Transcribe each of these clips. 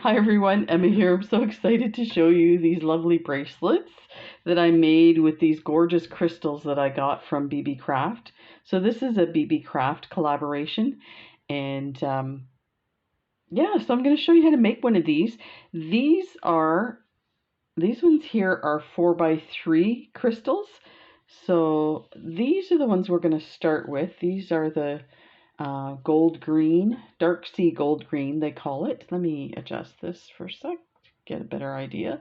Hi everyone, Emma here. I'm so excited to show you these lovely bracelets that I made with these gorgeous crystals that I got from Beebeecraft. So this is a Beebeecraft collaboration, and yeah, so I'm going to show you how to make one of these. These ones here are 4x3 crystals. So these are the ones we're going to start with. These are the gold green, dark sea gold green, they call it. Let me adjust this for a sec to get a better idea.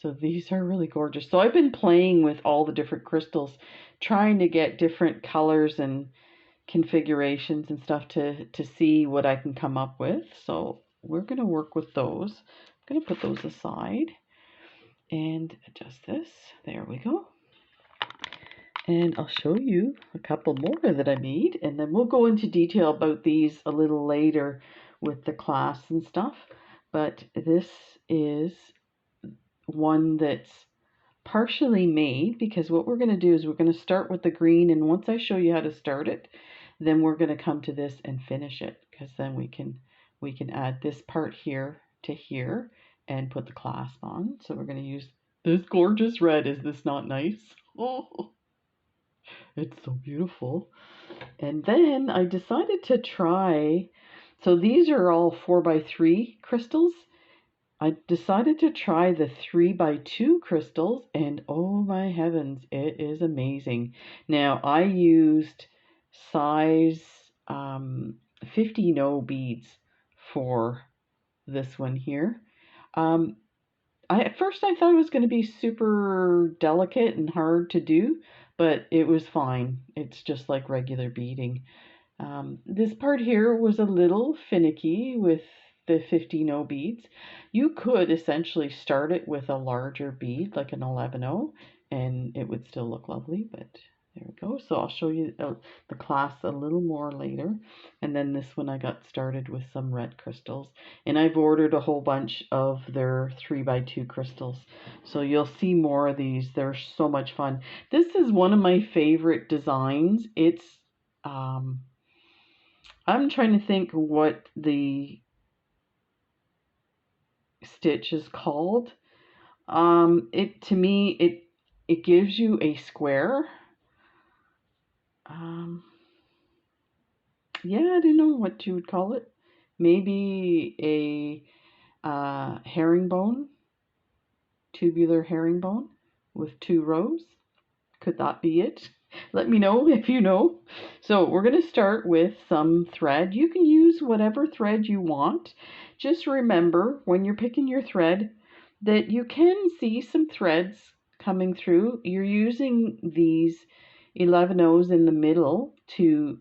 So these are really gorgeous. So I've been playing with all the different crystals, trying to get different colors and configurations and stuff to see what I can come up with. So we're going to work with those. I'm going to put those aside and adjust this. There we go. And I'll show you a couple more that I made, and then we'll go into detail about these a little later with the class and stuff. But this is one that's partially made, because what we're going to do is we're going to start with the green, and once I show you how to start it, then we're going to come to this and finish it, because then we can add this part here to here and put the clasp on. So we're going to use this gorgeous red. Is this not nice? Oh, it's so beautiful. And then I decided to try, so these are all 4x3 crystals. I decided to try the 3x2 crystals, and oh my heavens, it is amazing. Now I used size 50 beads for this one here. At first I thought it was going to be super delicate and hard to do, but it was fine. It's just like regular beading. This part here was a little finicky with the 50 beads. You could essentially start it with a larger bead, like an 11 and it would still look lovely, but there we go. So I'll show you the class a little more later. And then this one I got started with some red crystals. And I've ordered a whole bunch of their 3x2 crystals. So you'll see more of these. They're so much fun. This is one of my favorite designs. It's, I'm trying to think what the stitch is called. To me, it gives you a square. Yeah, I don't know what you would call it. Maybe a herringbone, tubular herringbone with 2 rows. Could that be it? Let me know if you know. So we're going to start with some thread. You can use whatever thread you want. Just remember when you're picking your thread that you can see some threads coming through. You're using these 11 in the middle to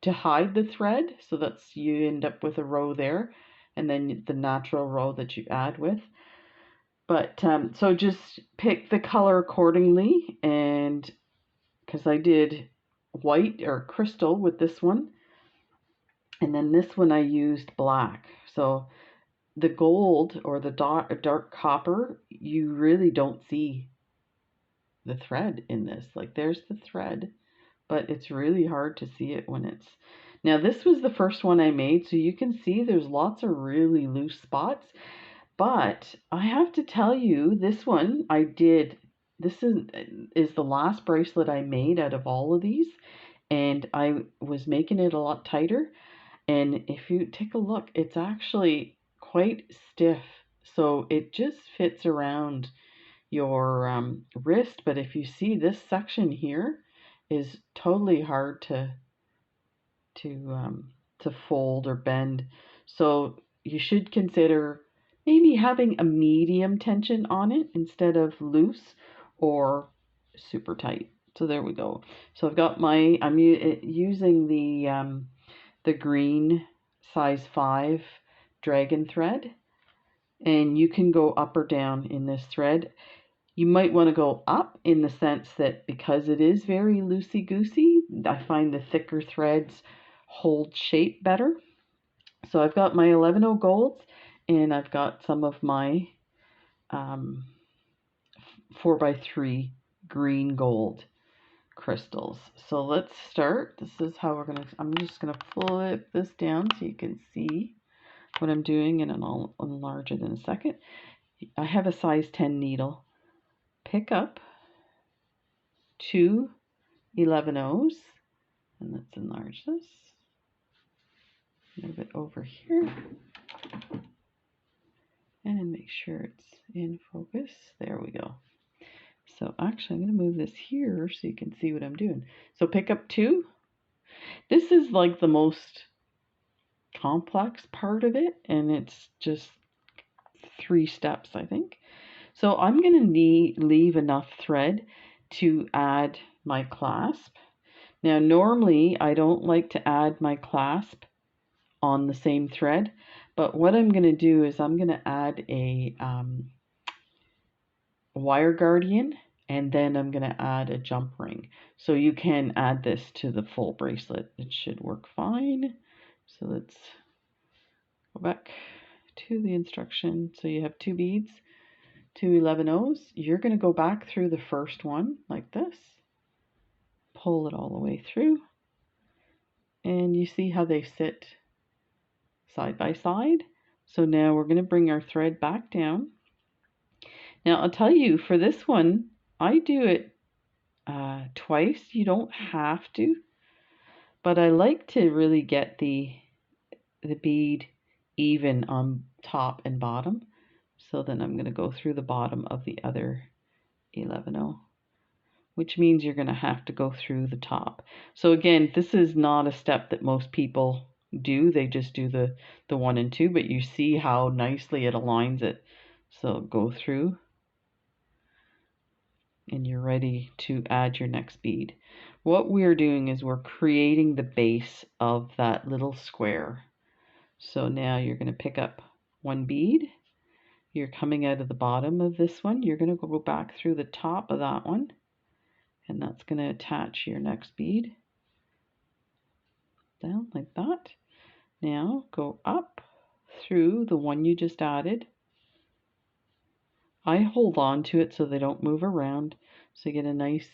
hide the thread, so that's, you end up with a row there, and then the natural row that you add with. But so just pick the color accordingly, and because I did white or crystal with this one, and then this one I used black. So the gold or the dark copper, you really don't see the thread in this. Like, there's the thread, but it's really hard to see it when it's... Now this was the first one I made, so you can see there's lots of really loose spots, but I have to tell you, this one I did, this is the last bracelet I made out of all of these, and I was making it a lot tighter, and if you take a look, it's actually quite stiff, so it just fits around your wrist. But if you see, this section here is totally hard to fold or bend. So you should consider maybe having a medium tension on it instead of loose or super tight. So there we go. So I've got my, I'm using the green size 5 dragon thread, and you can go up or down in this thread. You might want to go up in the sense that because it is very loosey-goosey, I find the thicker threads hold shape better. So I've got my 11 golds, and I've got some of my 4x3 green gold crystals. So let's start. This is how we're going to, I'm just going to flip this down so you can see what I'm doing, and I'll enlarge it in a second. I have a size 10 needle. Pick up 2 11/0s, and let's enlarge this. Move it over here and make sure it's in focus. There we go. So actually I'm going to move this here so you can see what I'm doing. So pick up 2. This is like the most complex part of it, and it's just 3 steps, I think. So I'm going to leave enough thread to add my clasp. Now normally I don't like to add my clasp on the same thread, but what I'm going to do is I'm going to add a wire guardian, and then I'm going to add a jump ring. So you can add this to the full bracelet. It should work fine. So let's go back to the instruction. So you have 2 beads, 2 11/0s. You're going to go back through the first one like this, pull it all the way through, and you see how they sit side by side. So now we're going to bring our thread back down. Now I'll tell you, for this one, I do it twice. You don't have to, but I like to really get the bead even on top and bottom. So then I'm going to go through the bottom of the other 11/0, which means you're going to have to go through the top. So again, this is not a step that most people do. They just do the 1 and 2, but you see how nicely it aligns it. So go through, and you're ready to add your next bead. What we're doing is we're creating the base of that little square. So now you're going to pick up 1 bead. You're coming out of the bottom of this one. You're going to go back through the top of that one, and that's going to attach your next bead down like that. Now go up through the one you just added. I hold on to it so they don't move around, so you get a nice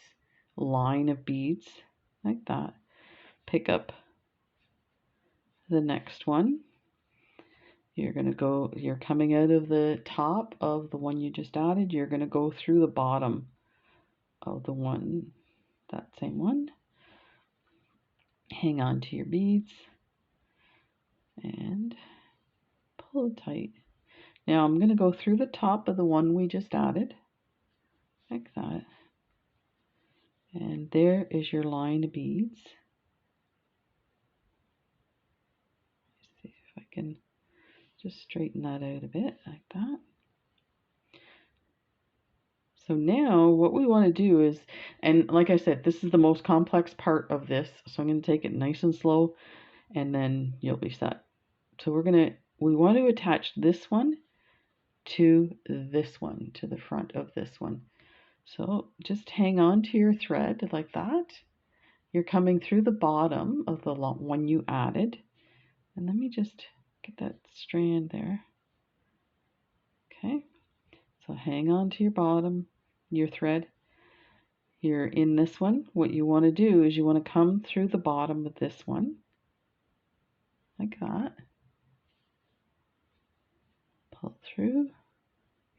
line of beads like that. Pick up the next one. You're coming out of the top of the one you just added. You're going to go through the bottom of the one, that same one. Hang on to your beads and pull it tight. Now I'm going to go through the top of the one we just added, like that. And there is your line of beads. Let's see if I can just straighten that out a bit, like that. So now what we want to do is, and like I said, this is the most complex part of this, so I'm going to take it nice and slow, and then you'll be set. So we want to attach this one to this one, to the front of this one. So just hang on to your thread like that. You're coming through the bottom of the one you added. And let me just get that strand there. Okay, so hang on to your bottom, your thread. You're in this one. What you want to do is you want to come through the bottom of this one, like that. Pull through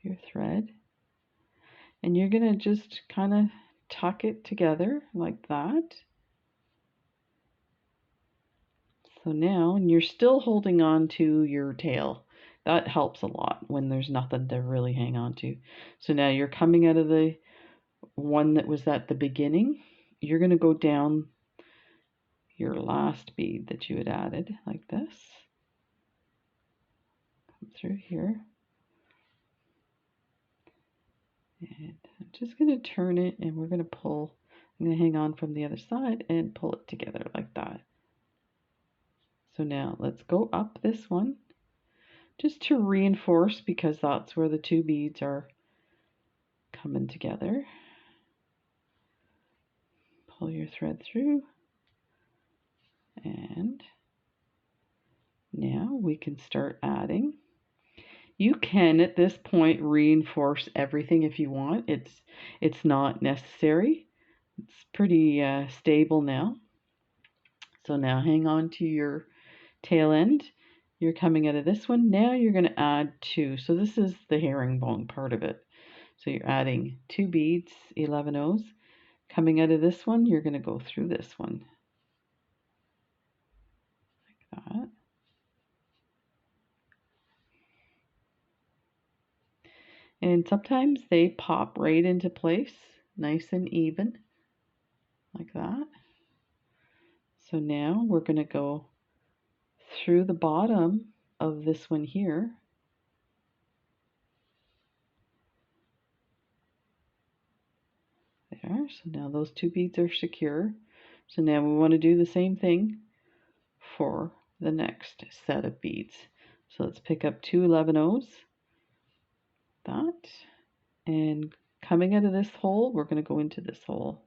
your thread. And you're going to just kind of tuck it together like that. So now, and you're still holding on to your tail. That helps a lot when there's nothing to really hang on to. So now you're coming out of the one that was at the beginning. You're going to go down your last bead that you had added like this. Come through here. And I'm just going to turn it, and we're going to pull. I'm going to hang on from the other side and pull it together like that. So now let's go up this one just to reinforce, because that's where the 2 beads are coming together. Pull your thread through, and now we can start adding. You can at this point reinforce everything if you want. It's not necessary. It's pretty stable now. So now hang on to your tail end, You're coming out of this one. Now you're going to add 2. So this is the herringbone part of it. So you're adding 2 beads, 11 O's. Coming out of this one, you're going to go through this one. Like that. And sometimes they pop right into place, nice and even, like that. So now we're going to go through the bottom of this one here. There, so now those 2 beads are secure. So now we want to do the same thing for the next set of beads. So let's pick up 2 11 O's, that, and coming out of this hole, we're going to go into this hole.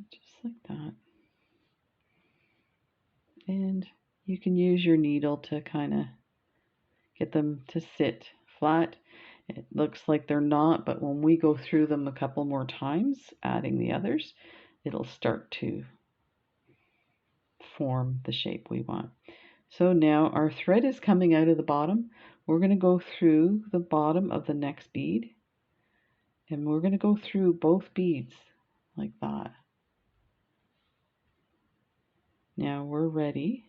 Just like that. And you can use your needle to kind of get them to sit flat. It looks like they're not, but when we go through them a couple more times, adding the others, it'll start to form the shape we want. So now our thread is coming out of the bottom. We're going to go through the bottom of the next bead, and we're going to go through both beads like that. Now we're ready.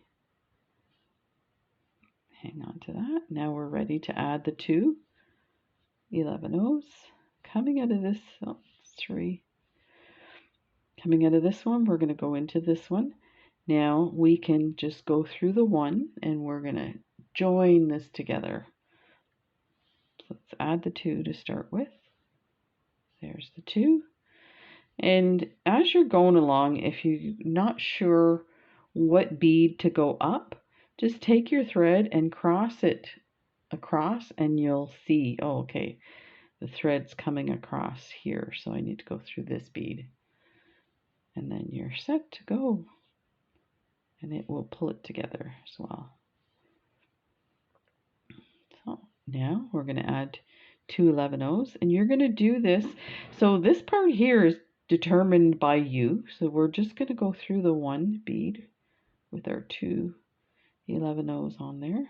Hang on to that. Now we're ready to add the 2 11 O's. Coming out of this, 3. Coming out of this one, we're going to go into this one. Now we can just go through the 1 and we're going to join this together. So let's add the 2 to start with. There's the 2. And as you're going along, if you're not sure what bead to go up, just take your thread and cross it across and you'll see, oh, okay, the thread's coming across here, so I need to go through this bead. And then you're set to go. And it will pull it together as well. So now we're going to add 2 11 O's, and you're going to do this. So this part here is determined by you. So we're just going to go through the 1 bead with our 2 11 O's on there.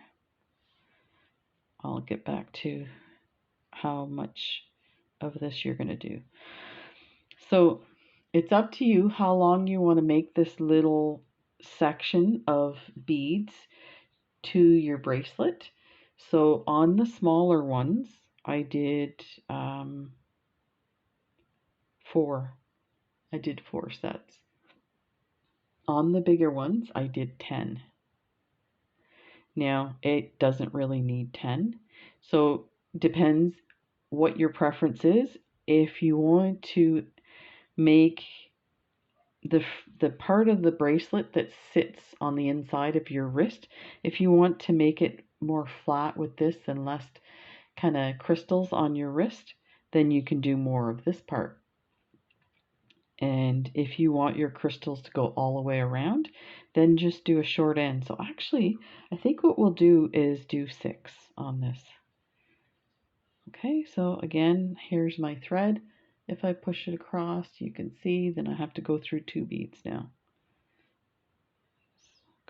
I'll get back to how much of this you're going to do. So it's up to you how long you want to make this little section of beads to your bracelet. So on the smaller ones, I did 4. I did 4 sets. On the bigger ones, I did 10. Now, it doesn't really need 10. So depends what your preference is. If you want to make the part of the bracelet that sits on the inside of your wrist, if you want to make it more flat with this and less kind of crystals on your wrist, then you can do more of this part. And if you want your crystals to go all the way around, then just do a short end. So actually, I think what we'll do is do 6 on this. Okay, so again, here's my thread. If I push it across, you can see, then I have to go through 2 beads now.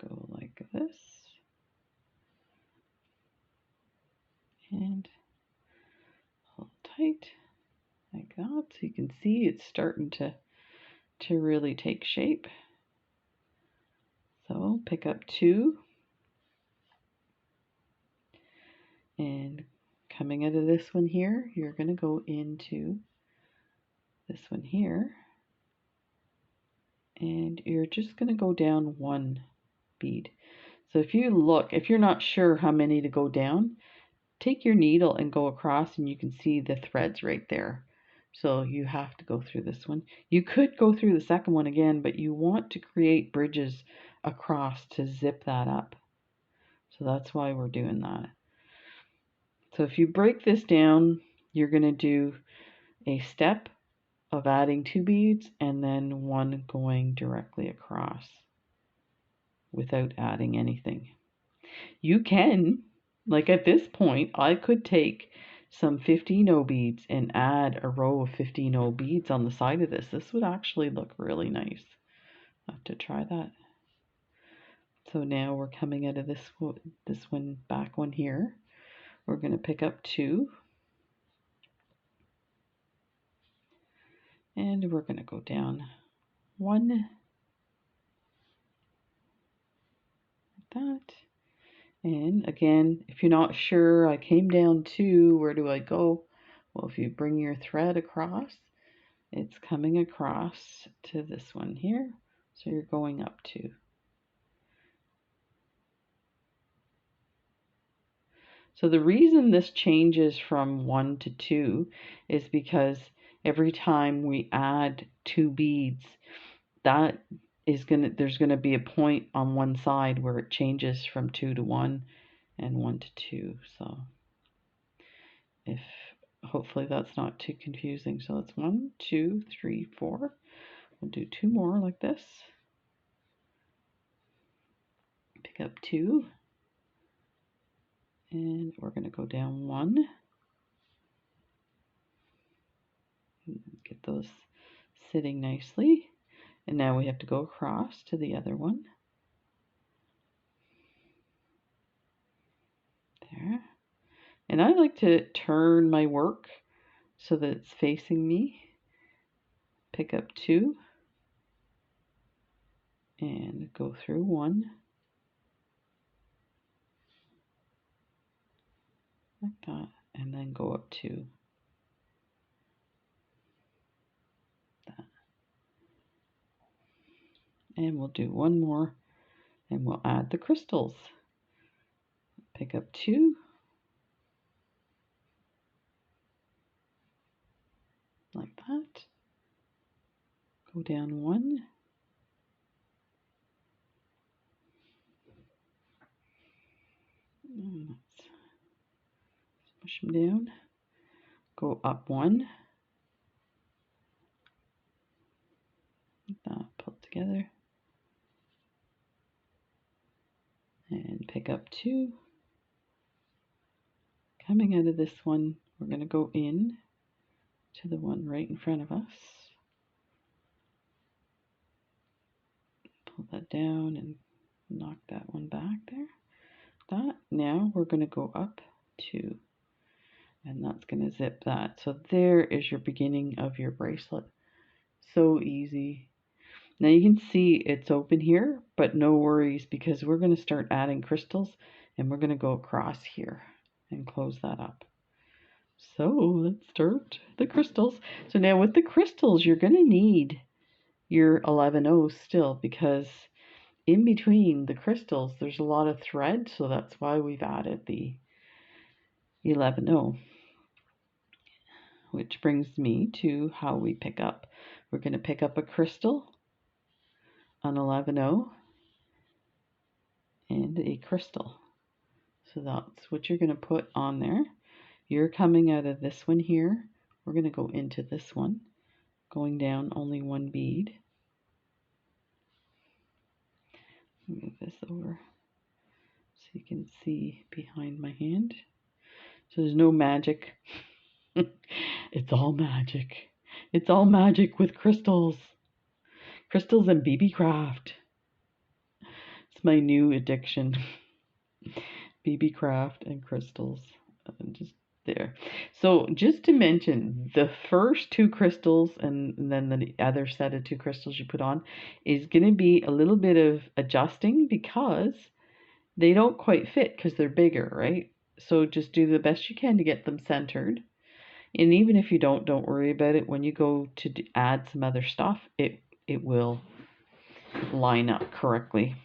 Go like this. And hold tight like that. So you can see it's starting to really take shape. So pick up 2. And coming out of this one here, you're going to go into this one here. And you're just going to go down 1 bead. So if you look, if you're not sure how many to go down, take your needle and go across and you can see the threads right there. So you have to go through this one. You could go through the second one again, but you want to create bridges across to zip that up. So that's why we're doing that. So if you break this down, you're going to do a step of adding 2 beads and then 1 going directly across without adding anything. You can, like at this point, I could take some 15O beads and add a row of 15O beads on the side of this. This would actually look really nice. I'll have to try that. So now we're coming out of this one, back one here. We're going to pick up 2. And we're going to go down 1. Like that. And again, if you're not sure, I came down 2, where do I go? Well, if you bring your thread across, it's coming across to this one here. So you're going up 2. So the reason this changes from 1 to 2 is because every time we add 2 beads, that is there's gonna be a point on one side where it changes from 2 to 1 and 1 to 2. So if hopefully that's not too confusing. So it's 1, 2, 3, 4. We'll do 2 more like this. Pick up 2. And we're going to go down 1. Get those sitting nicely. And now we have to go across to the other one. There. And I like to turn my work so that it's facing me. Pick up 2. And go through 1. Like that. And then go up 2. That. And we'll do 1 more. And we'll add the crystals. Pick up 2. Like that. Go down 1. And let's push them down. Go up 1. Like that, pull together. And pick up 2. Coming out of this one, we're going to go in to the one right in front of us. Pull that down and knock that one back there. That. Now we're going to go up 2. And that's going to zip that. So there is your beginning of your bracelet. So easy. Now you can see it's open here, but no worries because we're going to start adding crystals and we're going to go across here and close that up. So let's start the crystals. So now with the crystals, you're going to need your 11 still because in between the crystals, there's a lot of thread. So that's why we've added the 11 which brings me to how we pick up. We're going to pick up a crystal, an 11 and a crystal. So that's what you're going to put on there. You're coming out of this one here. We're going to go into this one, going down only 1 bead. Move this over so you can see behind my hand. So there's no magic. It's all magic. It's all magic with crystals. Crystals and Beebeecraft. It's my new addiction. Beebeecraft and crystals. Just there. So just to mention, the first 2 crystals and then the other set of 2 crystals you put on is going to be a little bit of adjusting because they don't quite fit because they're bigger, right? So just do the best you can to get them centered. And even if you don't worry about it. When you go to add some other stuff, it will line up correctly.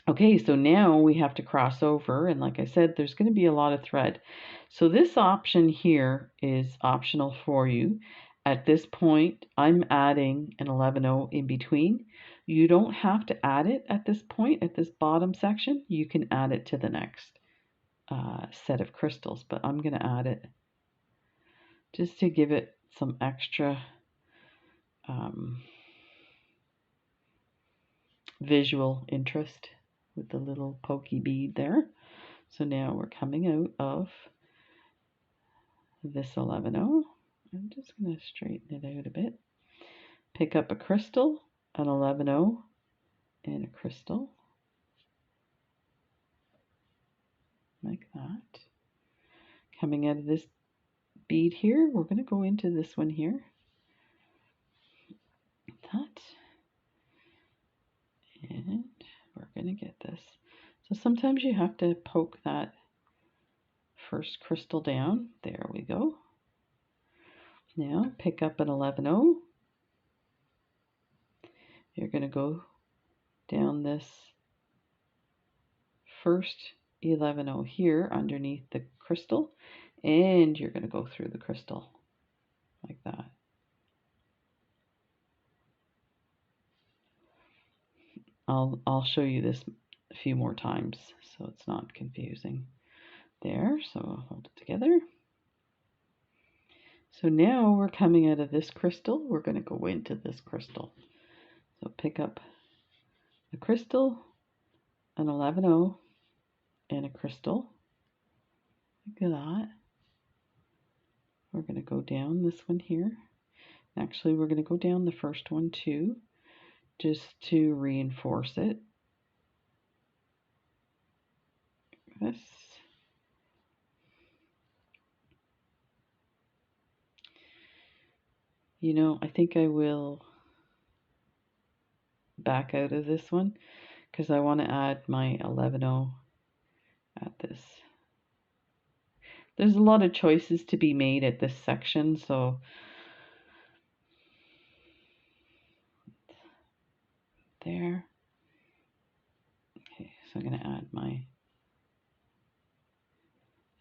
Okay, so now we have to cross over, and like I said, there's going to be a lot of thread. So this option here is optional for you. At this point, I'm adding an 11 in between. You don't have to add it at this point, at this bottom section. You can add it to the next set of crystals, but I'm going to add it just to give it some extra visual interest with the little pokey bead there. So now we're coming out of this 11-0. I'm just going to straighten it out a bit. Pick up a crystal, an 11-0, and a crystal. Like that. Coming out of this bead here, we're going to go into this one here. Like that. And we're going to get this. So sometimes you have to poke that first crystal down. There we go. Now pick up an 11-0. You're going to go down this first 11-0 here underneath the crystal, and you're going to go through the crystal like that. I'll show you this a few more times so it's not confusing. There, so I'll hold it together. So now we're coming out of this crystal, we're going to go into this crystal. So pick up the crystal, an 11-0, and a crystal. Look at that. We're going to go down this one here. Actually, we're going to go down the first one too, just to reinforce it. This. You know, I think I will back out of this one because I want to add my 11-0 at this. There's a lot of choices to be made at this section, so there. Okay, so I'm going to add my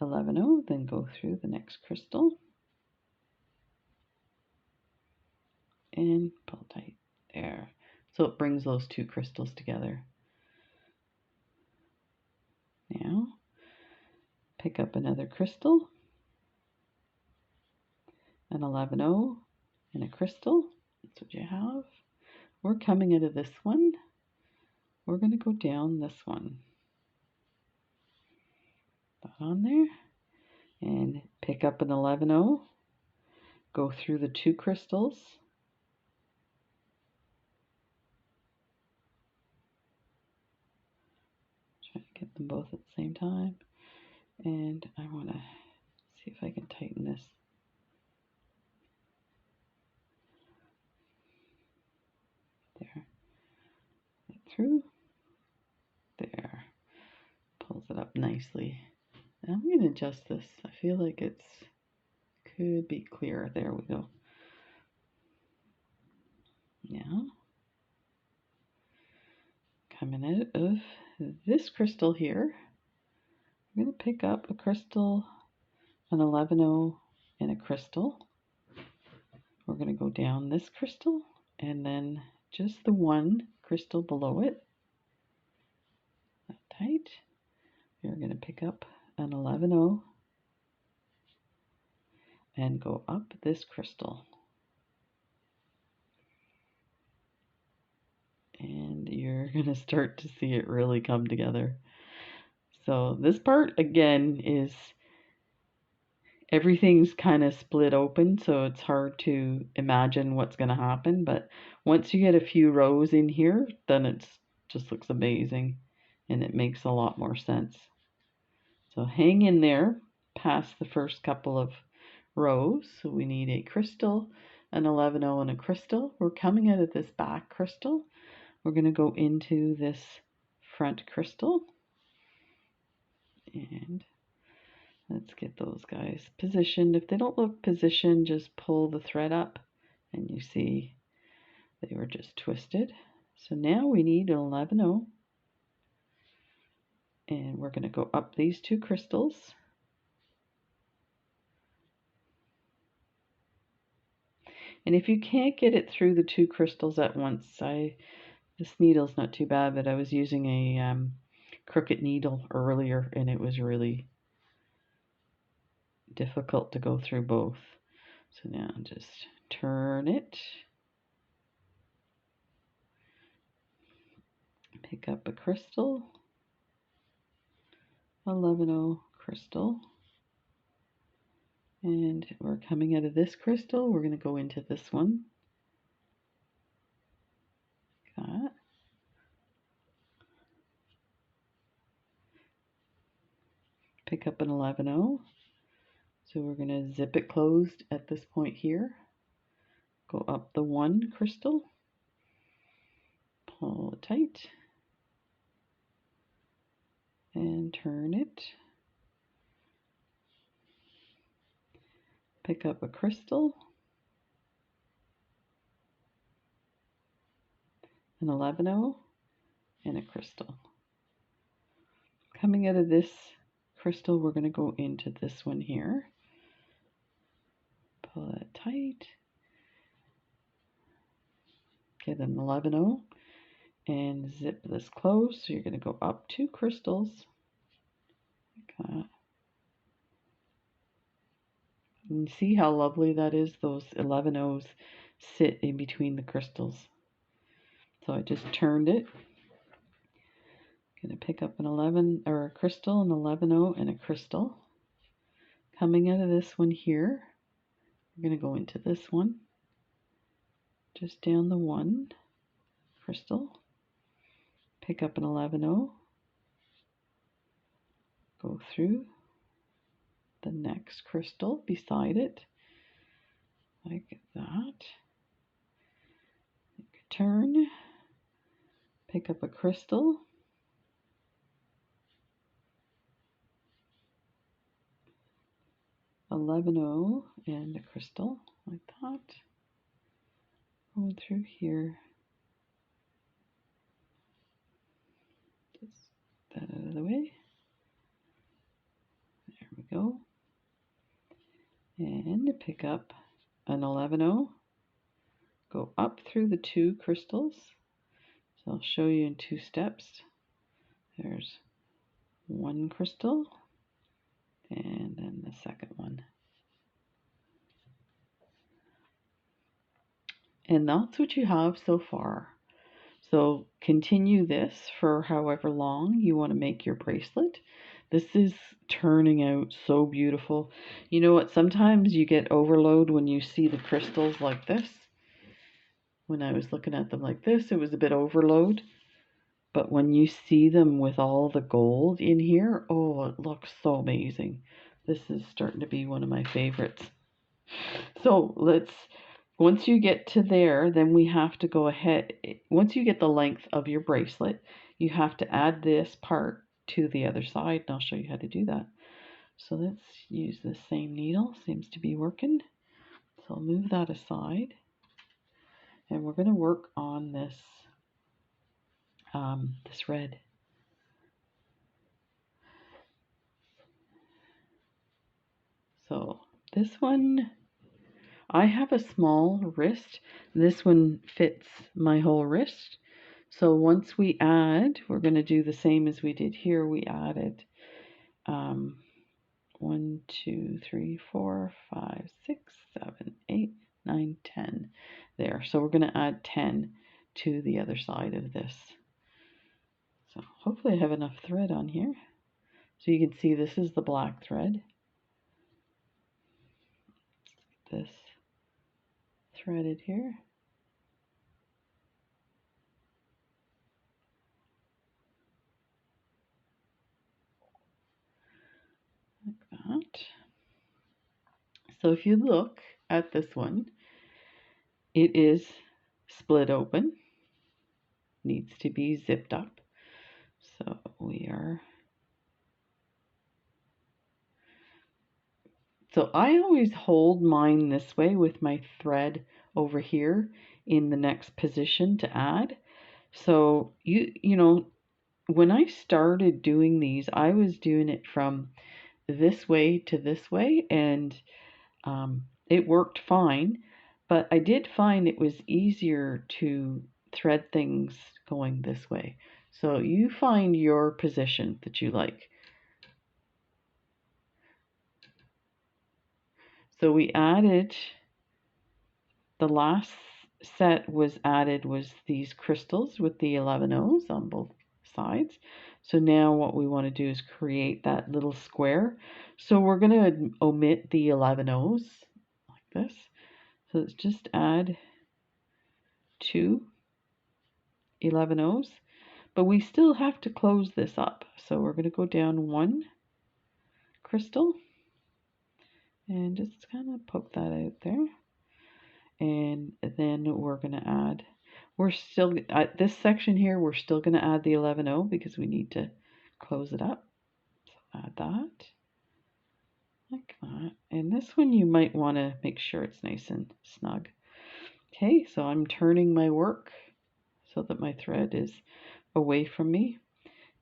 11-0, then go through the next crystal and pull tight there. So it brings those two crystals together. Now, pick up another crystal, an 11-0, and a crystal. That's what you have. We're coming out of this one. We're going to go down this one. That on there. And pick up an 11-0. Go through the two crystals. Try to get them both at the same time. And I want to see if I can tighten this. There. Get through. There. Pulls it up nicely. Now I'm going to adjust this. I feel like it's could be clearer. There we go. Now, coming out of this crystal here, I'm going to pick up a crystal, an 11-0, and a crystal. We're going to go down this crystal and then just the one crystal below it. That tight. You're going to pick up an 11-0 and go up this crystal. And you're going to start to see it really come together. So this part again is everything's kind of split open, so it's hard to imagine what's going to happen, but once you get a few rows in here, then it just looks amazing and it makes a lot more sense. So hang in there past the first couple of rows. So we need a crystal, an 11-0, and a crystal. We're coming out of this back crystal. We're going to go into this front crystal, and let's get those guys positioned. If they don't look positioned, just pull the thread up and you see they were just twisted. So now we need an 11-0, and we're going to go up these two crystals. And if you can't get it through the two crystals at once, this needle's not too bad, but I was using a crooked needle earlier and it was really difficult to go through both. So now just turn it, pick up a crystal, 11-0 crystal, And we're coming out of this crystal, we're going to go into this one. Like that. Pick up an 11-0. So we're going to zip it closed at this point here. Go up the one crystal. Pull it tight. And turn it. Pick up a crystal. An 11-0 and a crystal. Coming out of this crystal, we're going to go into this one here. Pull it tight. Get an 11-0 and zip this closed. So you're going to go up 2 crystals. Like that. And see how lovely that is? Those 11-0s sit in between the crystals. So I just turned it. Going to pick up an 11 or a crystal, an 11-0 and a crystal. Coming out of this one here, we're going to go into this one. Just down the one crystal. Pick up an 11-0. Go through the next crystal beside it, like that. Turn, pick up a crystal, $11 and a crystal, like that. Going through here, just that out of the way. There we go. And pick up an 11-0. Go up through the 2 crystals. So I'll show you in 2 steps. There's one crystal and then the second one. And that's what you have so far. So continue this for however long you want to make your bracelet. This is turning out so beautiful. You know what? Sometimes you get overload when you see the crystals like this. When I was looking at them like this, it was a bit overload. But when you see them with all the gold in here, oh, it looks so amazing. This is starting to be one of my favorites. So once you get to there, then we have to go ahead. Once you get the length of your bracelet, you have to add this part to the other side, and I'll show you how to do that. So let's use the same needle. Seems to be working. So I'll move that aside, and we're going to work on this this red. So this one, I have a small wrist. This one fits my whole wrist. So once we add, we're going to do the same as we did here. We added 1, 2, 3, 4, 5, 6, 7, 8, 9, 10 there. So we're going to add 10 to the other side of this. So hopefully I have enough thread on here. So you can see this is the black thread. This threaded here. Like that. So if you look at this one, it is split open. Needs to be zipped up. So we are. So I always hold mine this way with my thread over here in the next position to add. So you know, when I started doing these, I was doing it from this way to this way, and it worked fine. But I did find it was easier to thread things going this way. So you find your position that you like. So we added, the last set was added was these crystals with the 11 O's on both sides. So now what we want to do is create that little square. So we're going to omit the 11 O's like this. So let's just add 2 11 O's, but we still have to close this up. So we're going to go down 1 crystal and just kind of poke that out there. And then we're going to add, we're still, at this section here, we're still going to add the 11O because we need to close it up. So add that, like that. And this one you might want to make sure it's nice and snug. Okay, so I'm turning my work so that my thread is away from me.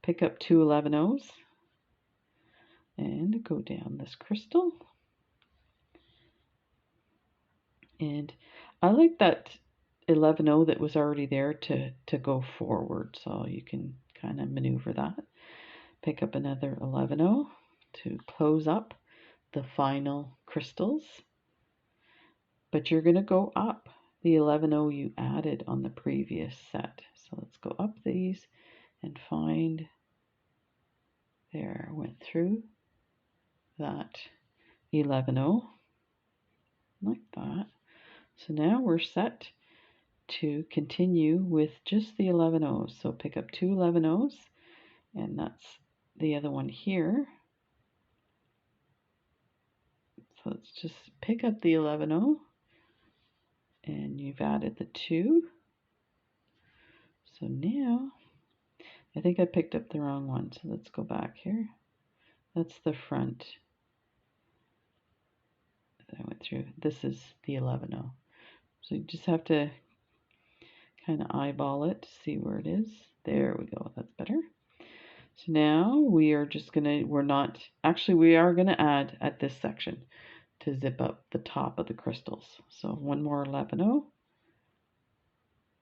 Pick up 2 11Os and go down this crystal. And I like that 11O that was already there to go forward, so you can kind of maneuver that. Pick up another 11O to close up the final crystals, but you're going to go up the 11O you added on the previous set. So let's go up these and find, there, went through that 11O like that. So now we're set to continue with just the 11 O's. So pick up 2 11 O's, and that's the other one here. So let's just pick up the 11 O, and you've added the 2. So now, I think I picked up the wrong one, so let's go back here. That's the front that I went through. This is the 11 O. So you just have to kind of eyeball it to see where it is. There we go, that's better. So now we are just gonna, we are gonna add at this section to zip up the top of the crystals. So one more 11O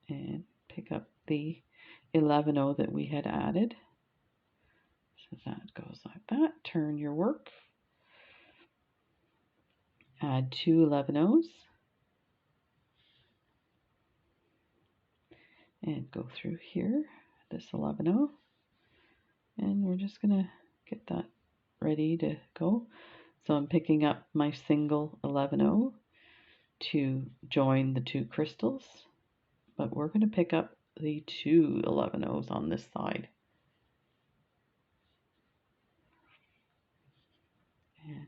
and pick up the 11O that we had added. So that goes like that. Turn your work. Add 2 11Os and go through here, this 11O, and we're just gonna get that ready to go. So I'm picking up my single 11O to join the 2 crystals, but we're going to pick up the 2 11Os on this side. And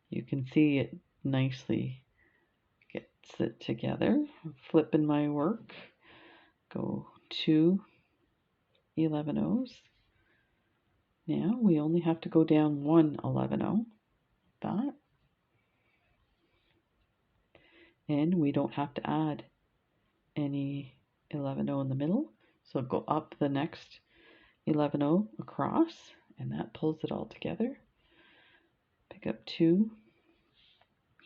you can see it nicely gets it together. I'm flipping my work, go 2 11Os. Now we only have to go down 1 11O, that. And we don't have to add any 11O in the middle. So go up the next 11O across, and that pulls it all together. Pick up 2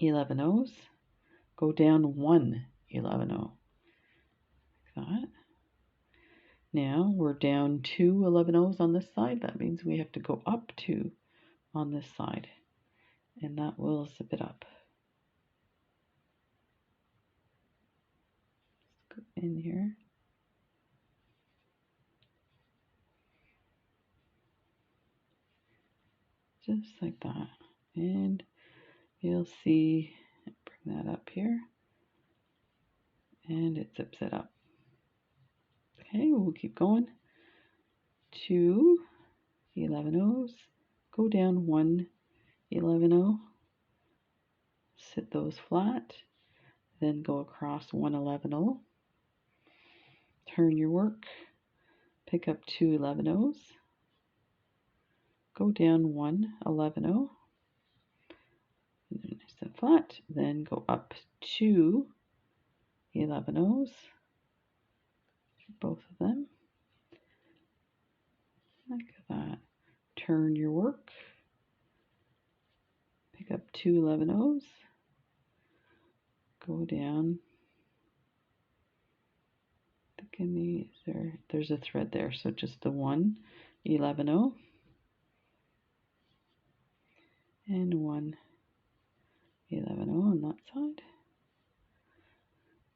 11Os, go down 1 11O, like that. Now we're down 2 11Os on this side. That means we have to go up 2 on this side, and that will zip it up. Let's go in here. Just like that. And you'll see, bring that up here, and it zips it up. Okay, we'll keep going. 2 11Os, go down 1 11O, sit those flat, then go across 1 11O, turn your work, pick up 2 11Os, go down 1 11O, nice and flat, then go up 2 11Os, both of them, like that. Turn your work, pick up 2 11Os, go down, there's a thread there, so just the 1 11O and 1 11O on that side.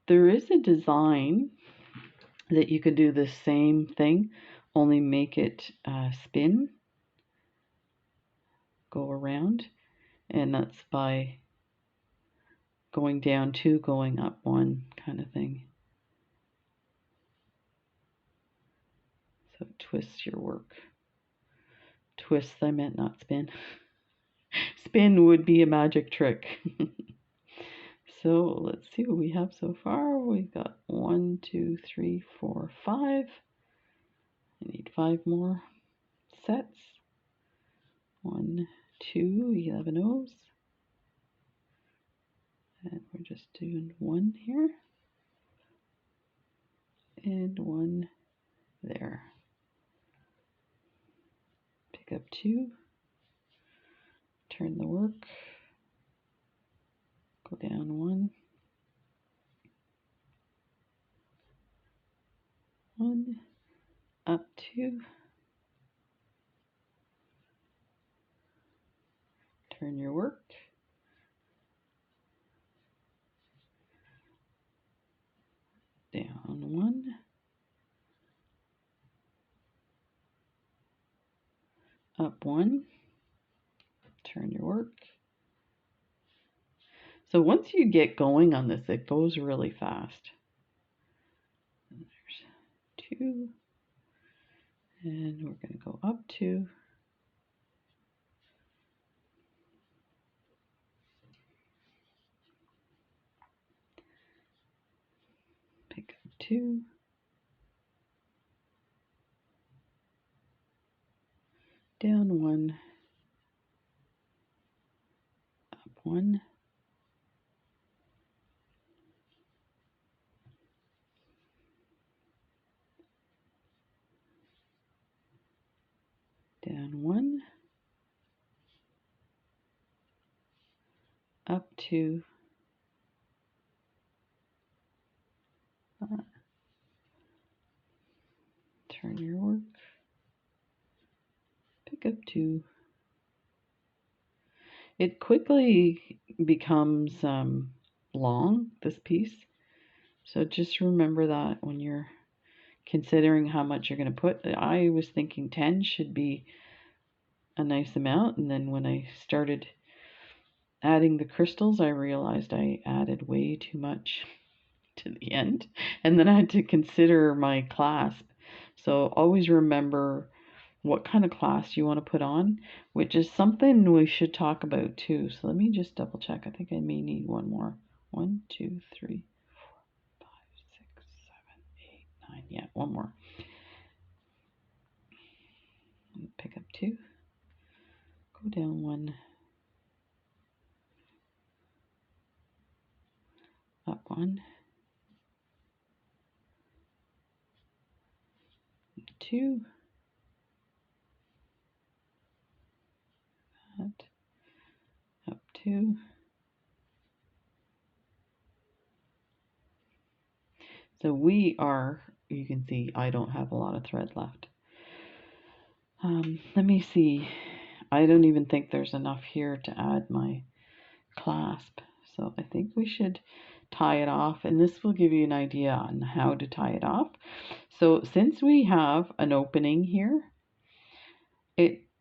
There is a design that you could do the same thing only make it spin, go around, and that's by going down 2, going up 1 kind of thing. So twist your work. Twist, I meant not spin. Spin would be a magic trick. So let's see what we have so far. We've got 1, 2, 3, 4, 5. I need 5 more sets. 1, 2, 11 O's. And we're just doing 1 here. And 1 there. Pick up 2. Turn the work. Go down 1. 1. Up 2. Turn your work. Down 1. Up 1. Turn your work. So once you get going on this, it goes really fast. And there's 2. And we're going to go up 2. Pick up 2. Down 1. Up 1. Down 1. Up 2. Turn your work. Pick up 2. It quickly becomes long, this piece. So just remember that when you're considering how much you're going to put. I was thinking 10 should be a nice amount, and then when I started adding the crystals, I realized I added way too much to the end, and then I had to consider my clasp. So always remember what kind of clasp you want to put on, which is something we should talk about too. So let me just double check. I think I may need 1 more. 1, 2, 3, 4, 5, 6, 7, 8, 9. Yeah, 1 more. Pick up 2. Go down 1. Up 1. 2. That. Up 2. So we are, you can see I don't have a lot of thread left. Let me see. I don't even think there's enough here to add my clasp. So I think we should tie it off, and this will give you an idea on how to tie it off. So since we have an opening here,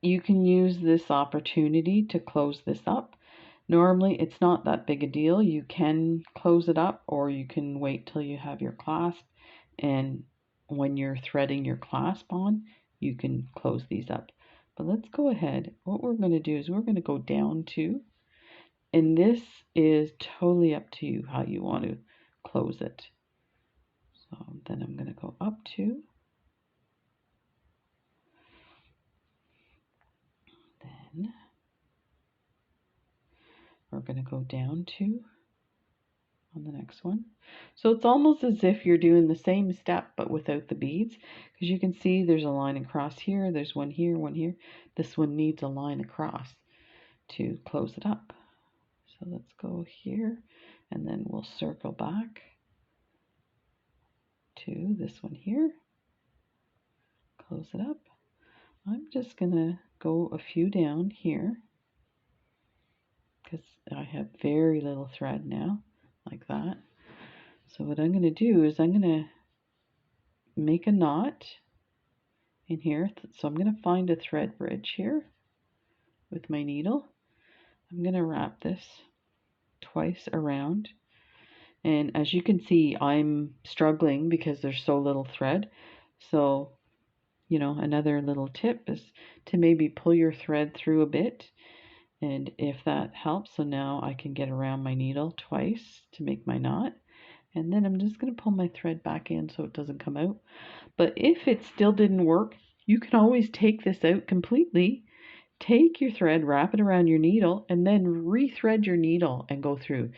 you can use this opportunity to close this up. Normally it's not that big a deal. You can close it up, or you can wait till you have your clasp, and when you're threading your clasp on, you can close these up. But let's go ahead. What we're going to do is we're going to go down 2, and this is totally up to you how you want to close it. So then I'm going to go up 2. Then we're going to go down 2 on the next one. So it's almost as if you're doing the same step but without the beads, because you can see there's a line across here, there's one here, one here. This one needs a line across to close it up. So let's go here, and then we'll circle back to this one here, close it up. I'm just gonna go a few down here because I have very little thread now, like that. So what I'm going to do is I'm going to make a knot in here. So I'm going to find a thread bridge here with my needle. I'm going to wrap this twice around. And as you can see, I'm struggling because there's so little thread. So, you know, another little tip is to maybe pull your thread through a bit. And if that helps, so now I can get around my needle twice to make my knot. And then I'm just going to pull my thread back in so it doesn't come out. But if it still didn't work, you can always take this out completely. Take your thread, wrap it around your needle, and then rethread your needle and go through.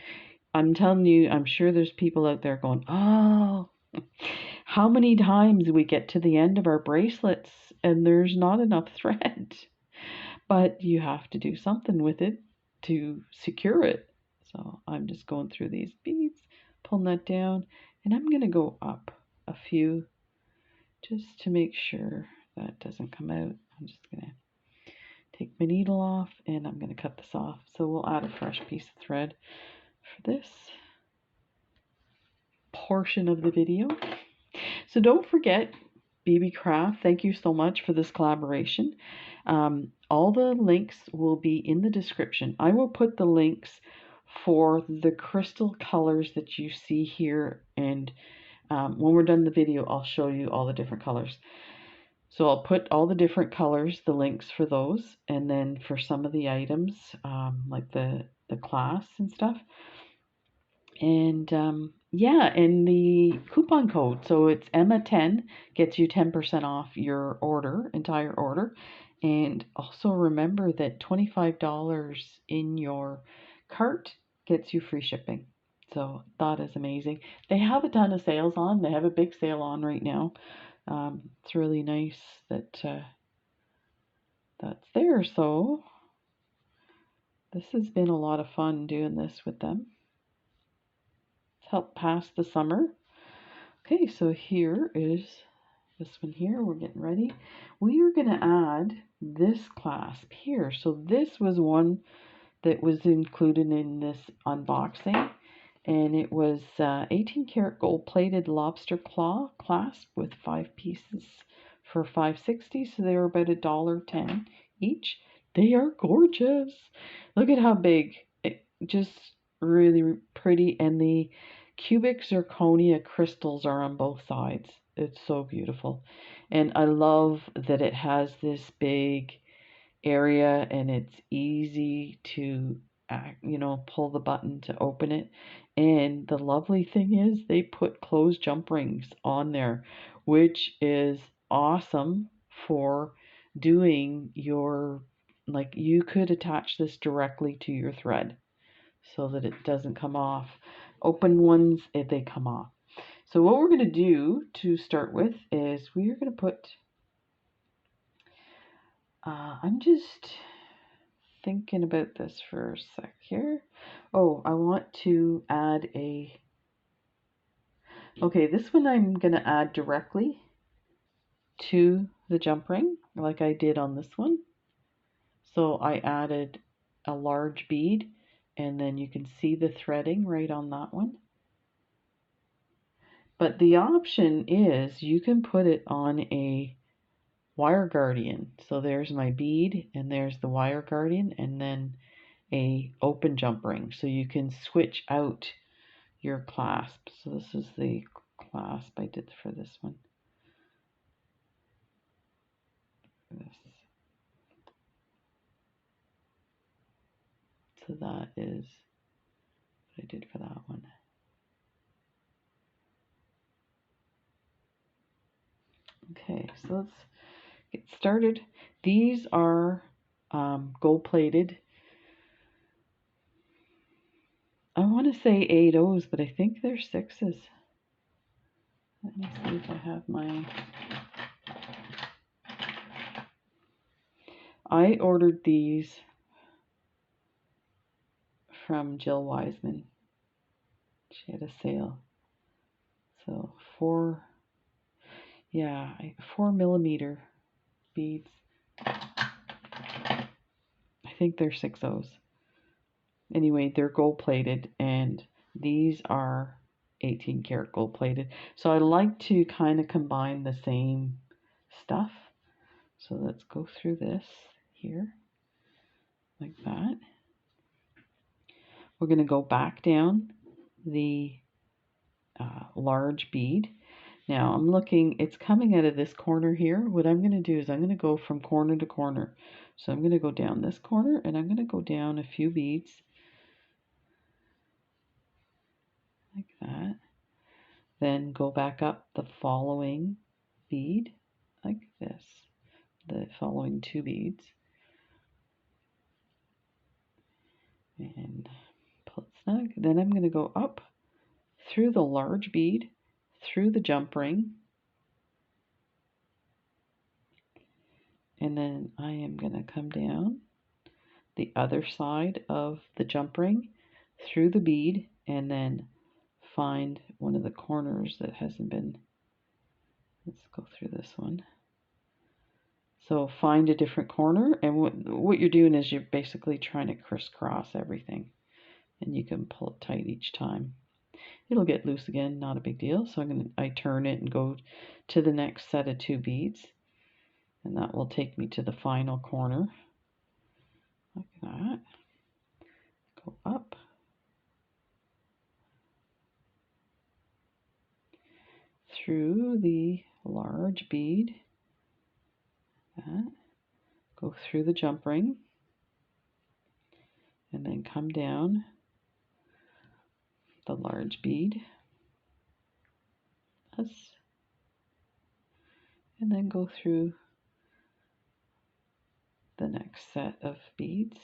I'm telling you, I'm sure there's people out there going, oh, how many times we get to the end of our bracelets and there's not enough thread. But you have to do something with it to secure it. So I'm just going through these beads, pulling that down, and I'm going to go up a few just to make sure that doesn't come out. I'm just going to take my needle off and I'm going to cut this off. So we'll add a fresh piece of thread for this portion of the video. So don't forget, Beebeecraft, thank you so much for this collaboration. All the links will be in the description. I will put the links for the crystal colors that you see here, and when we're done the video, I'll show you all the different colors. So I'll put all the different colors, the links for those, and then for some of the items, like the clasp and stuff. And yeah, and the coupon code, so it's Emma10, gets you 10% off your order, entire order. And also remember that $25 in your cart gets you free shipping. So that is amazing. They have a ton of sales on. They have a big sale on right now. It's really nice that that's there. So this has been a lot of fun doing this with them. Help pass the summer. Okay, so here is this one here. We're getting ready. We are going to add this clasp here. So this was one that was included in this unboxing, and it was 18 karat gold plated lobster claw clasp with 5 pieces for $5.60. So they were about $1.10 each. They are gorgeous. Look at how big. It just really pretty, and the cubic zirconia crystals are on both sides. It's so beautiful. And I love that it has this big area and it's easy to pull the button to open it. And the lovely thing is they put closed jump rings on there, which is awesome for doing your, like, you could attach this directly to your thread so that it doesn't come off. Open ones, they come off. So what we're going to do to start with is we are going to put, I'm just thinking about this for a sec here. Oh, I want to add okay, this one I'm going to add directly to the jump ring like I did on this one. So I added a large bead, and then you can see the threading right on that one. But the option is you can put it on a wire guardian. So there's my bead and there's the wire guardian, and then a open jump ring. So you can switch out your clasp. So this is the clasp I did for this one. So that is what I did for that one. Okay, so let's get started. These are gold plated. I want to say 8 O's, but I think they're 6s. Let me see if I have my... I ordered these from Jill Wiseman. She had a sale. So 4 millimeter beads. I think they're 6 O's. Anyway, they're gold plated, and these are 18 karat gold plated. So I like to kind of combine the same stuff. So let's go through this here, like that. We're going to go back down the large bead. Now I'm looking, it's coming out of this corner here. What I'm going to do is I'm going to go from corner to corner. So I'm going to go down this corner and I'm going to go down a few beads like that. Then go back up the following bead like this, the following 2 beads. And pull it snug. Then I'm going to go up through the large bead, through the jump ring, and then I am going to come down the other side of the jump ring, through the bead, and then find one of the corners that hasn't been, let's go through this one. So find a different corner, and what you're doing is you're basically trying to crisscross everything, and you can pull it tight each time. It'll get loose again, not a big deal. So I turn it and go to the next set of 2 beads, and that will take me to the final corner, like that. Go up, through the large bead, that. Go through the jump ring, and then come down the large bead, and then go through the next set of beads.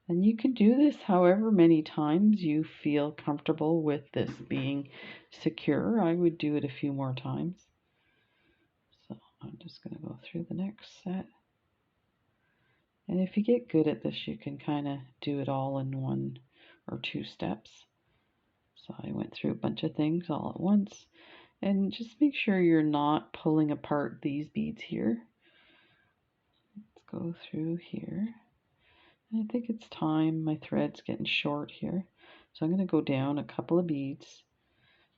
And you can do this however many times you feel comfortable with this being secure. I would do it a few more times. So I'm just going to go through the next set. And if you get good at this, you can kind of do it all in 1 or 2 steps. So I went through a bunch of things all at once. And just make sure you're not pulling apart these beads here. Let's go through here. And I think it's time. My thread's getting short here. So I'm going to go down a couple of beads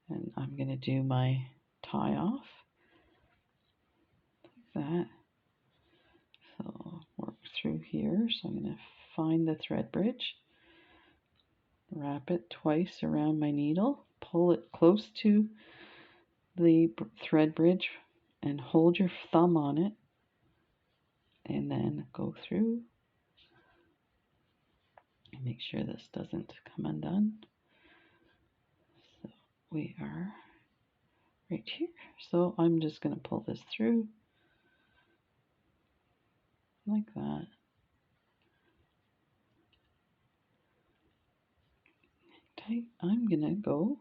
and I'm going to do my tie off like that. So work through here. So I'm going to find the thread bridge, wrap it twice around my needle, pull it close to the thread bridge and hold your thumb on it, and then go through and make sure this doesn't come undone. So we are right here. So I'm just going to pull this through like that. Okay, I'm going to go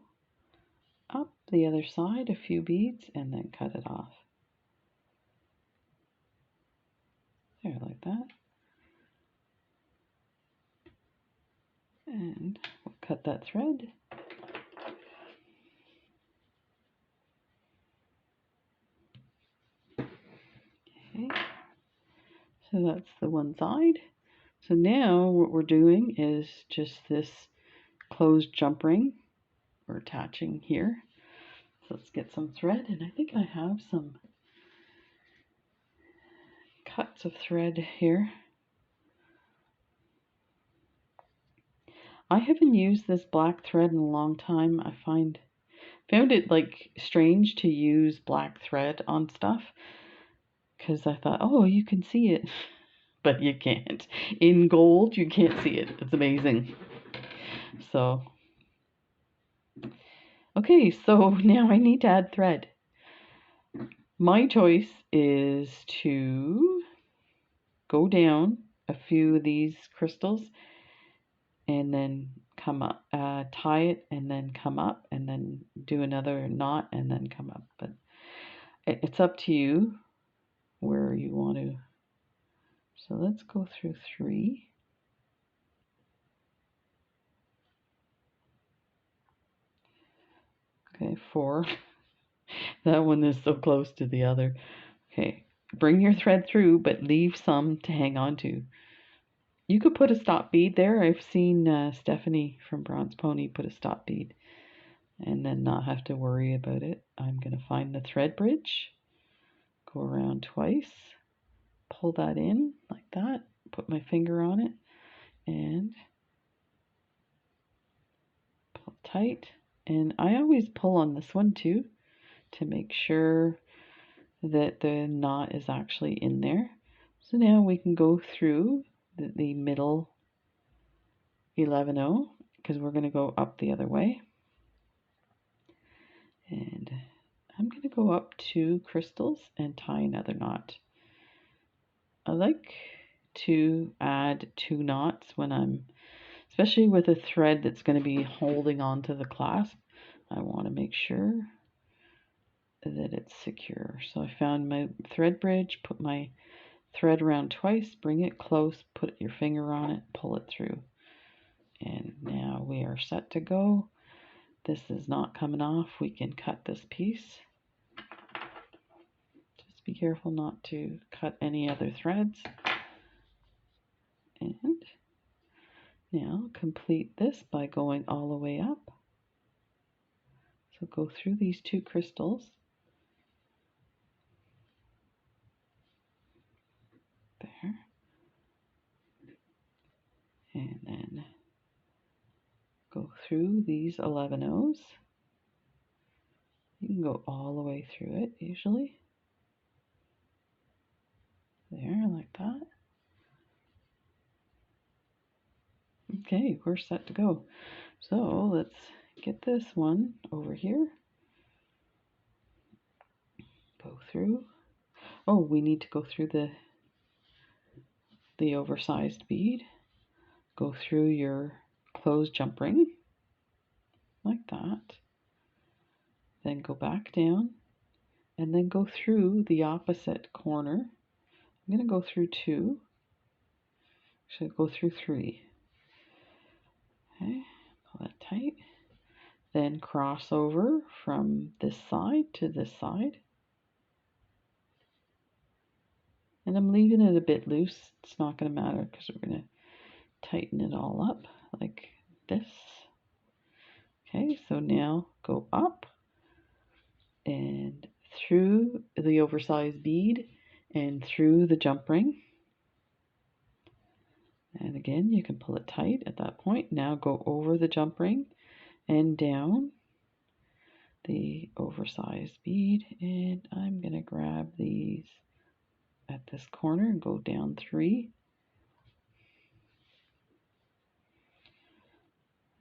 up the other side a few beads and then cut it off. There, like that. And we'll cut that thread. Okay, so that's the one side. So now what we're doing is just this closed jump ring we're attaching here. So let's get some thread, and I think I have some cuts of thread here. I haven't used this black thread in a long time. I found it like strange to use black thread on stuff because I thought, oh, you can see it, but you can't. In gold, you can't see it. It's amazing. So, okay, so now I need to add thread. My choice is to go down a few of these crystals and then come up, tie it and then come up and then do another knot and then come up. But it's up to you where you want to. So let's go through 3. Okay, 4. That one is so close to the other. Okay, bring your thread through, but leave some to hang on to. You could put a stop bead there. I've seen Stephanie from Bronze Pony put a stop bead and then not have to worry about it. I'm going to find the thread bridge, go around twice, pull that in like that, put my finger on it, and pull tight. And I always pull on this one too to make sure that the knot is actually in there. So now we can go through the middle 11-0 because we're going to go up the other way. And I'm going to go up 2 crystals and tie another knot. I like to add 2 knots when I'm, especially with a thread that's going to be holding on to the clasp. I want to make sure that it's secure. So I found my thread bridge, put my thread around twice, bring it close, put your finger on it, pull it through. And now we are set to go. This is not coming off. We can cut this piece. Just be careful not to cut any other threads. And now complete this by going all the way up. So go through these 2 crystals. There. And then go through these 11 O's. You can go all the way through it usually. There, like that. Okay, we're set to go. So let's get this one over here. Go through. Oh, we need to go through the oversized bead. Go through your closed jump ring, like that. Then go back down, and then go through the opposite corner. I'm going to go through 2. Actually, go through 3. Okay, pull that tight. Then cross over from this side to this side. And I'm leaving it a bit loose. It's not going to matter because we're going to tighten it all up like this. Okay, so now go up and through the oversized bead and through the jump ring. And again, you can pull it tight at that point. Now go over the jump ring and down the oversized bead. And I'm going to grab these at this corner and go down 3.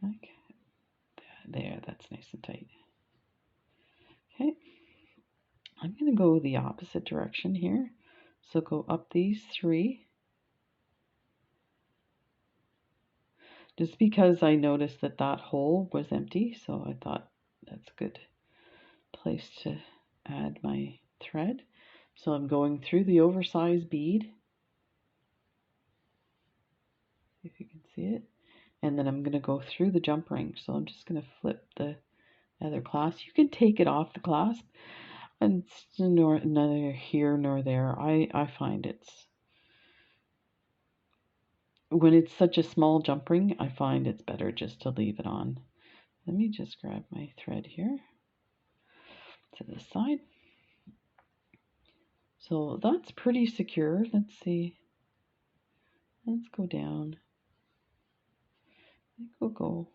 Like there, that's nice and tight. Okay, I'm going to go the opposite direction here. So go up these 3. Just because I noticed that that hole was empty, so I thought that's a good place to add my thread. So I'm going through the oversized bead, if you can see it, and then I'm going to go through the jump ring. So I'm just going to flip the other clasp. You can take it off the clasp, and it's neither here nor there. I find it's, when it's such a small jump ring, I find it's better just to leave it on. Let me just grab my thread here to the side. So that's pretty secure. Let's see. Let's go down. I think we'll go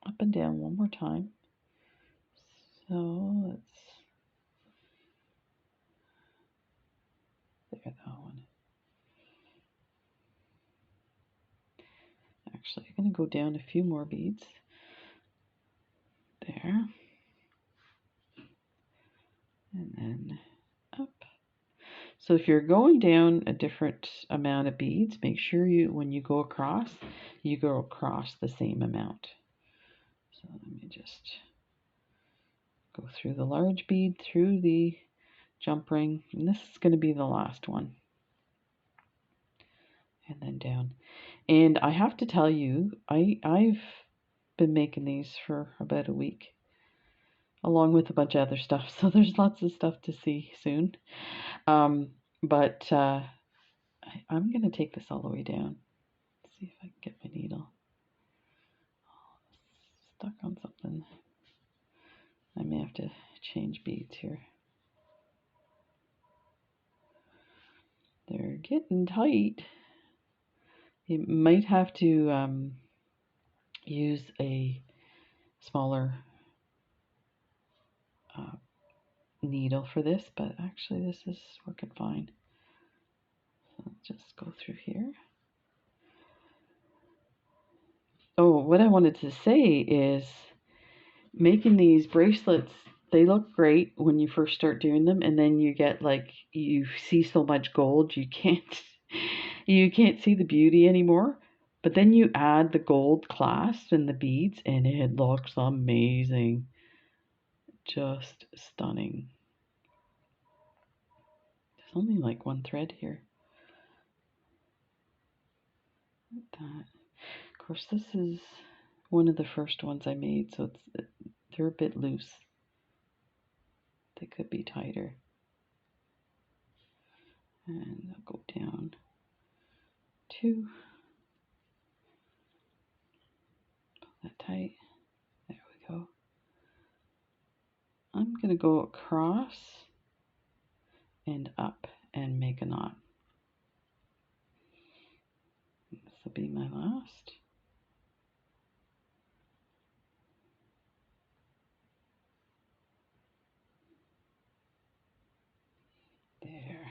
up and down one more time. So let's, there, that one. Actually, I'm going to go down a few more beads. There. And then up. So if you're going down a different amount of beads, make sure when you go across the same amount. So let me just go through the large bead, through the jump ring, and this is going to be the last one. And then down. And I have to tell you, I've been making these for about a week, along with a bunch of other stuff. So there's lots of stuff to see soon. But I'm going to take this all the way down. Let's see if I can get my needle. Stuck on something. I may have to change beads here. They're getting tight. You might have to use a smaller needle for this, but actually this is working fine. So let's just go through here. Oh, what I wanted to say is making these bracelets, they look great when you first start doing them, and then you get like, you see so much gold you can't see the beauty anymore. But then you add the gold clasp and the beads and it looks amazing. Just stunning. There's only like one thread here. Like that. Of course, this is one of the first ones I made, so they're a bit loose. They could be tighter. And I'll go down 2. Pull that tight. There we go. I'm going to go across and up and make a knot. This will be my last. There.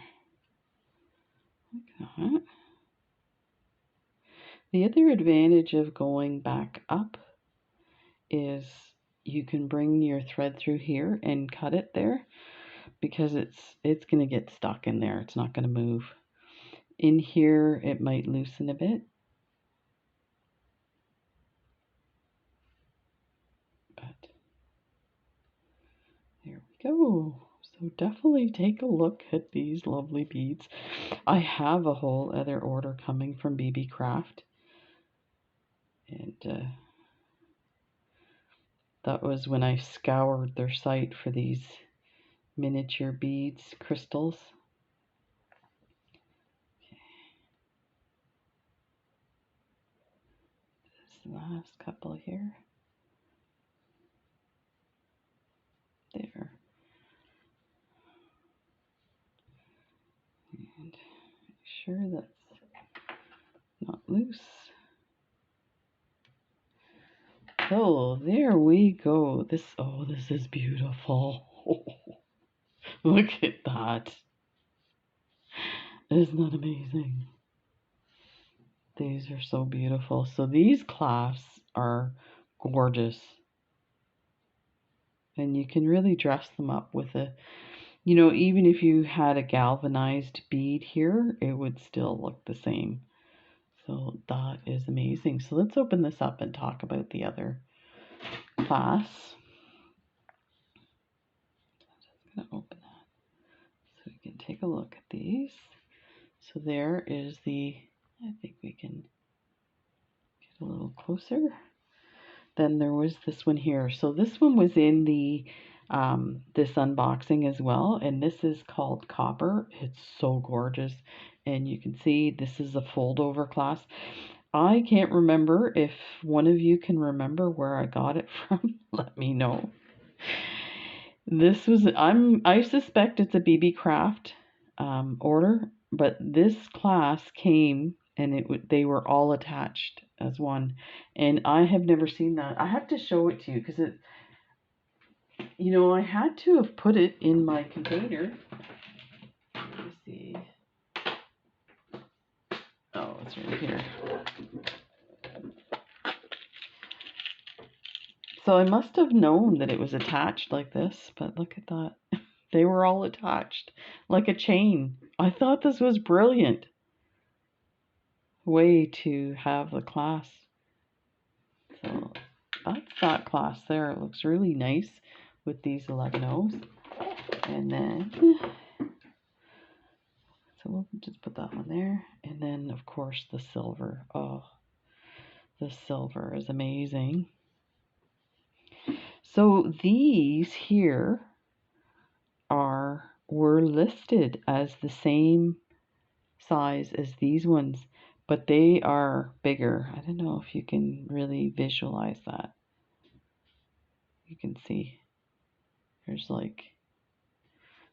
Like that. The other advantage of going back up is you can bring your thread through here and cut it there, because it's going to get stuck in there. It's not going to move. In here it might loosen a bit, but there we go. So definitely take a look at these lovely beads. I have a whole other order coming from Beebeecraft, and that was when I scoured their site for these miniature beads, crystals. This last couple here. There. And make sure that's not loose. So there we go. This is beautiful. Look at that. Isn't that amazing? These are so beautiful. So these clasps are gorgeous. And you can really dress them up with a, you know, even if you had a galvanized bead here, it would still look the same. So that is amazing. So let's open this up and talk about the other class. I'm just going to open that so we can take a look at these. So there is the, I think we can get a little closer. Then there was this one here. So this one was in the this unboxing as well, and this is called Copper. It's so gorgeous, and you can see this is a fold over clasp. I can't remember. If one of you can remember where I got it from, let me know. This was, I suspect it's a Beebeecraft order, but this class came and they were all attached as one, and I have never seen that. I have to show it to you because it, you know, I had to have put it in my container. Let me see. Oh, it's right here. So I must have known that it was attached like this, but look at that. They were all attached like a chain. I thought this was brilliant way to have the class. So that's that class there. It looks really nice with these 11 O's. And then, so we'll just put that one there. And then, of course, the silver. Oh, the silver is amazing. So these here were listed as the same size as these ones, but they are bigger. I don't know if you can really visualize that. You can see there's like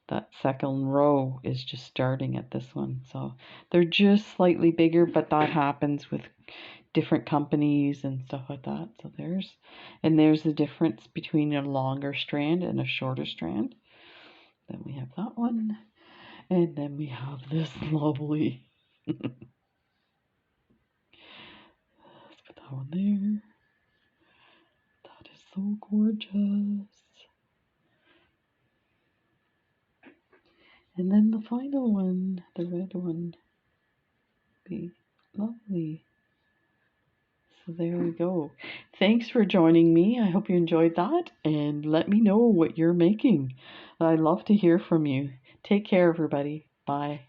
that second row is just starting at this one. So they're just slightly bigger, but that happens with different companies and stuff like that. So there's the difference between a longer strand and a shorter strand. Then we have that one, and then we have this lovely. Let's put that one there. That is so gorgeous. And then the final one, the red one, be lovely. So there we go. Thanks for joining me. I hope you enjoyed that, and let me know what you're making. I love to hear from you. Take care, everybody. Bye.